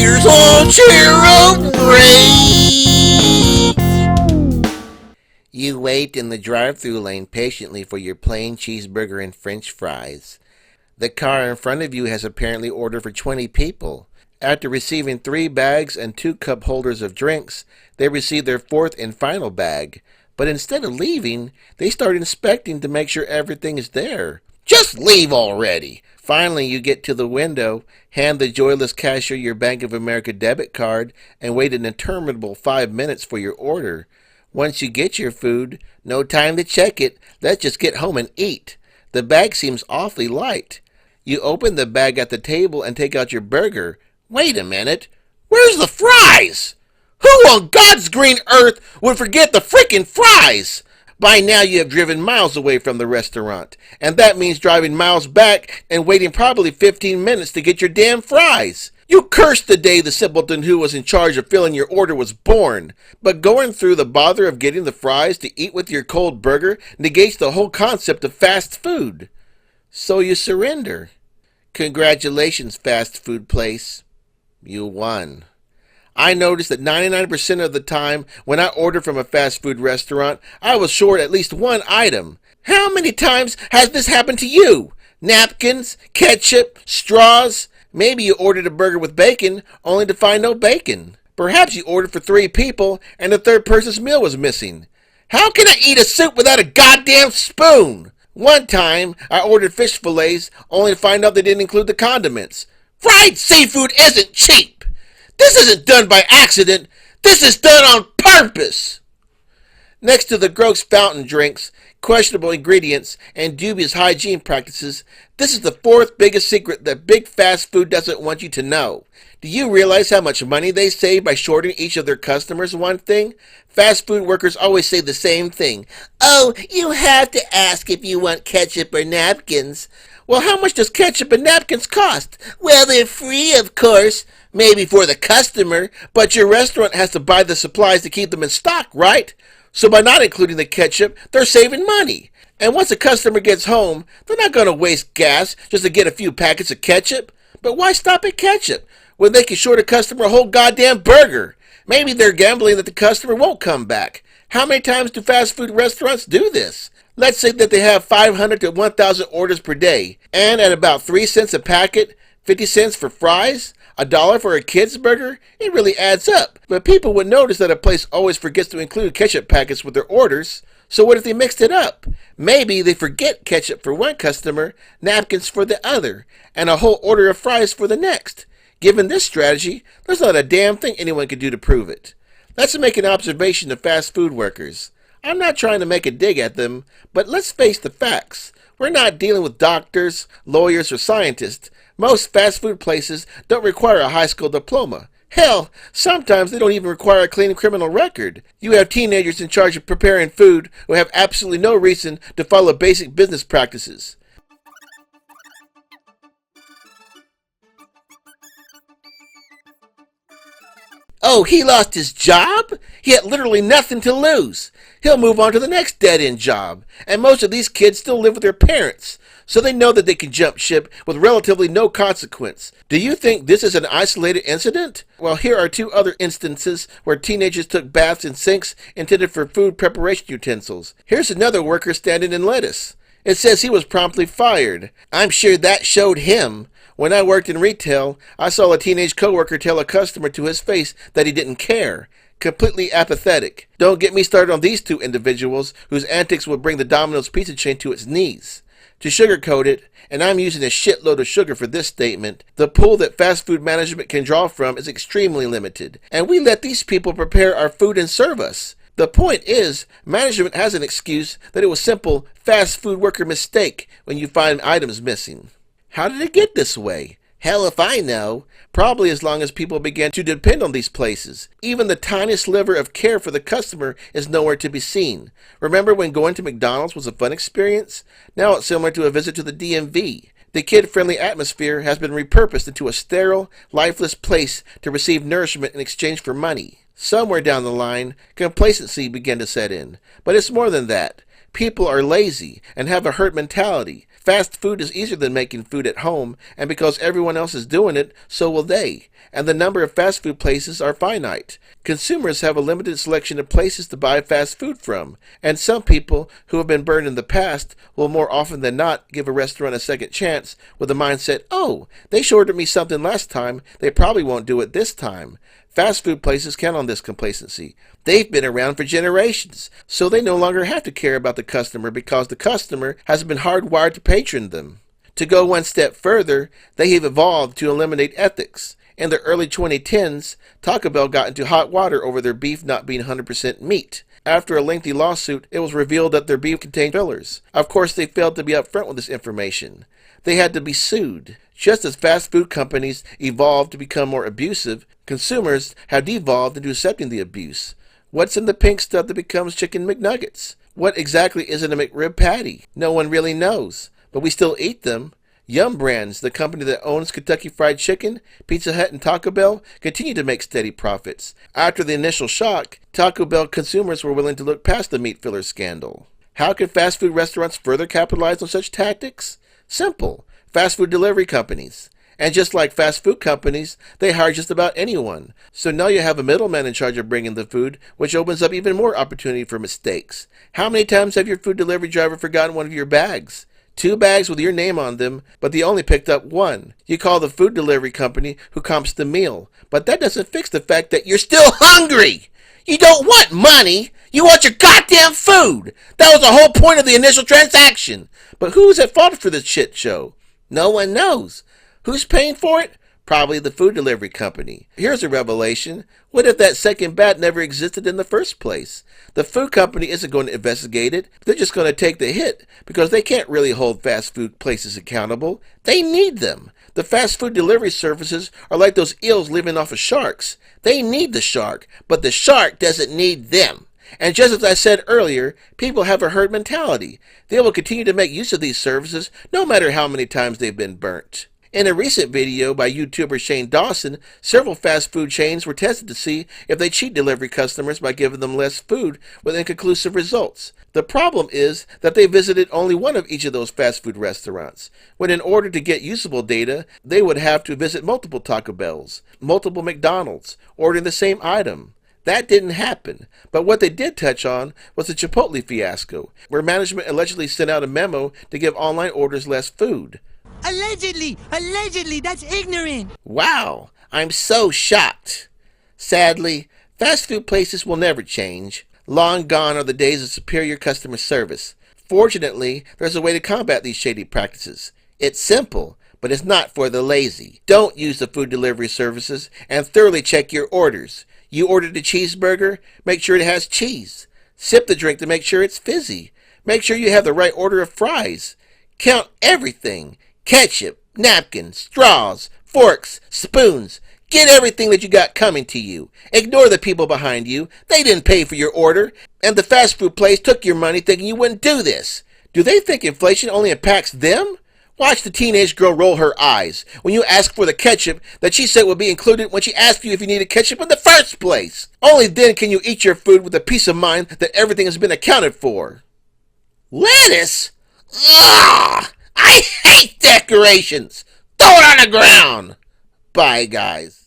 Tater'S Lawnchair of Rage! You wait in the drive-thru lane patiently for your plain cheeseburger and french fries. The car in front of you has apparently ordered for 20 people. After receiving 3 bags and 2 cup holders of drinks, they receive their 4th and final bag. But instead of leaving, they start inspecting to make sure everything is there. Just leave already! Finally, you get to the window, hand the joyless cashier your Bank of America debit card, and wait an interminable 5 minutes for your order. Once you get your food, no time to check it. Let's just get home and eat. The bag seems awfully light. You open the bag at the table and take out your burger. Wait a minute. Where's the fries? Who on God's green earth would forget the frickin' fries? By now you have driven miles away from the restaurant, and that means driving miles back and waiting probably 15 minutes to get your damn fries. You cursed the day the simpleton who was in charge of filling your order was born, but going through the bother of getting the fries to eat with your cold burger negates the whole concept of fast food. So you surrender. Congratulations, fast food place. You won. I noticed that 99% of the time when I ordered from a fast food restaurant, I was short at least one item. How many times has this happened to you? Napkins, ketchup, straws? Maybe you ordered a burger with bacon, only to find no bacon. Perhaps you ordered for 3 people, and the 3rd person's meal was missing. How can I eat a soup without a goddamn spoon? One time, I ordered fish fillets, only to find out they didn't include the condiments. Fried seafood isn't cheap! This isn't done by accident. This is done on purpose. Next to the gross fountain drinks, questionable ingredients, and dubious hygiene practices, this is the 4th biggest secret that big fast food doesn't want you to know. Do you realize how much money they save by shorting each of their customers one thing? Fast food workers always say the same thing. Oh, you have to ask if you want ketchup or napkins. Well, how much does ketchup and napkins cost? Well, they're free, of course. Maybe for the customer, but your restaurant has to buy the supplies to keep them in stock, right? So by not including the ketchup, they're saving money. And once a customer gets home, they're not going to waste gas just to get a few packets of ketchup. But why stop at ketchup when they can short a customer a whole goddamn burger? Maybe they're gambling that the customer won't come back. How many times do fast food restaurants do this? Let's say that they have 500 to 1,000 orders per day, and at about 3 cents a packet, 50 cents for fries, $1 for a kid's burger, it really adds up. But people would notice that a place always forgets to include ketchup packets with their orders. So what if they mixed it up? Maybe they forget ketchup for one customer, napkins for the other, and a whole order of fries for the next. Given this strategy, there's not a damn thing anyone can do to prove it. Let's make an observation of fast food workers. I'm not trying to make a dig at them, but let's face the facts. We're not dealing with doctors, lawyers, or scientists. Most fast food places don't require a high school diploma. Hell, sometimes they don't even require a clean criminal record. You have teenagers in charge of preparing food who have absolutely no reason to follow basic business practices. Oh, he lost his job? He had literally nothing to lose. He'll move on to the next dead-end job. And most of these kids still live with their parents, so they know that they can jump ship with relatively no consequence. Do you think this is an isolated incident? Well, here are 2 other instances where teenagers took baths in sinks intended for food preparation utensils. Here's another worker standing in lettuce. It says he was promptly fired. I'm sure that showed him. When I worked in retail, I saw a teenage coworker tell a customer to his face that he didn't care. Completely apathetic. Don't get me started on these 2 individuals whose antics would bring the Domino's pizza chain to its knees. To sugarcoat it, and I'm using a shitload of sugar for this statement, the pool that fast food management can draw from is extremely limited, and we let these people prepare our food and serve us. The point is, management has an excuse that it was simple fast food worker mistake when you find items missing. How did it get this way? Hell if I know. Probably as long as people began to depend on these places. Even the tiniest sliver of care for the customer is nowhere to be seen. Remember when going to McDonald's was a fun experience? Now it's similar to a visit to the DMV. The kid-friendly atmosphere has been repurposed into a sterile, lifeless place to receive nourishment in exchange for money. Somewhere down the line, complacency began to set in. But it's more than that. People are lazy and have a herd mentality. Fast food is easier than making food at home, and because everyone else is doing it, so will they. And the number of fast food places are finite. Consumers have a limited selection of places to buy fast food from, and some people who have been burned in the past will more often than not give a restaurant a second chance with the mindset, oh, they ordered me something last time, they probably won't do it this time. Fast food places count on this complacency. They've been around for generations, so they no longer have to care about the customer because the customer has been hardwired to patron them. To go one step further, they have evolved to eliminate ethics. In the early 2010s, Taco Bell got into hot water over their beef not being 100% meat. After a lengthy lawsuit, it was revealed that their beef contained fillers. Of course, they failed to be upfront with this information. They had to be sued. Just as fast food companies evolved to become more abusive, consumers have devolved into accepting the abuse. What's in the pink stuff that becomes chicken McNuggets? What exactly is in a McRib patty? No one really knows, but we still eat them. Yum Brands, the company that owns Kentucky Fried Chicken, Pizza Hut, and Taco Bell, continue to make steady profits. After the initial shock, Taco Bell consumers were willing to look past the meat filler scandal. How can fast food restaurants further capitalize on such tactics? Simple. Fast food delivery companies. And just like fast food companies, they hire just about anyone. So now you have a middleman in charge of bringing the food, which opens up even more opportunity for mistakes. How many times have your food delivery driver forgotten one of your bags? 2 bags with your name on them, but they only picked up 1. You call the food delivery company who comps the meal, but that doesn't fix the fact that you're still hungry. You don't want money. You want your goddamn food. That was the whole point of the initial transaction. But who is at fault for this shit show? No one knows. Who's paying for it? Probably the food delivery company. Here's a revelation. What if that second bat never existed in the first place? The food company isn't going to investigate it. They're just going to take the hit because they can't really hold fast food places accountable. They need them. The fast food delivery services are like those eels living off of sharks. They need the shark, but the shark doesn't need them. And just as I said earlier, people have a herd mentality. They will continue to make use of these services no matter how many times they've been burnt. In a recent video by YouTuber Shane Dawson, several fast food chains were tested to see if they cheat delivery customers by giving them less food with inconclusive results. The problem is that they visited only one of each of those fast food restaurants, when in order to get usable data, they would have to visit multiple Taco Bells, multiple McDonald's, ordering the same item. That didn't happen, but what they did touch on was the Chipotle fiasco, where management allegedly sent out a memo to give online orders less food. Allegedly, that's ignorant. Wow, I'm so shocked. Sadly, fast food places will never change. Long gone are the days of superior customer service. Fortunately, there's a way to combat these shady practices. It's simple, but it's not for the lazy. Don't use the food delivery services and thoroughly check your orders. You ordered a cheeseburger? Make sure it has cheese. Sip the drink to make sure it's fizzy. Make sure you have the right order of fries. Count everything. Ketchup, napkins, straws, forks, spoons. Get everything that you got coming to you. Ignore the people behind you. They didn't pay for your order. And the fast food place took your money thinking you wouldn't do this. Do they think inflation only impacts them? Watch the teenage girl roll her eyes when you ask for the ketchup that she said would be included when she asked you if you needed ketchup in the first place. Only then can you eat your food with the peace of mind that everything has been accounted for. Lettuce? Ugh! I hate decorations! Throw it on the ground! Bye, guys.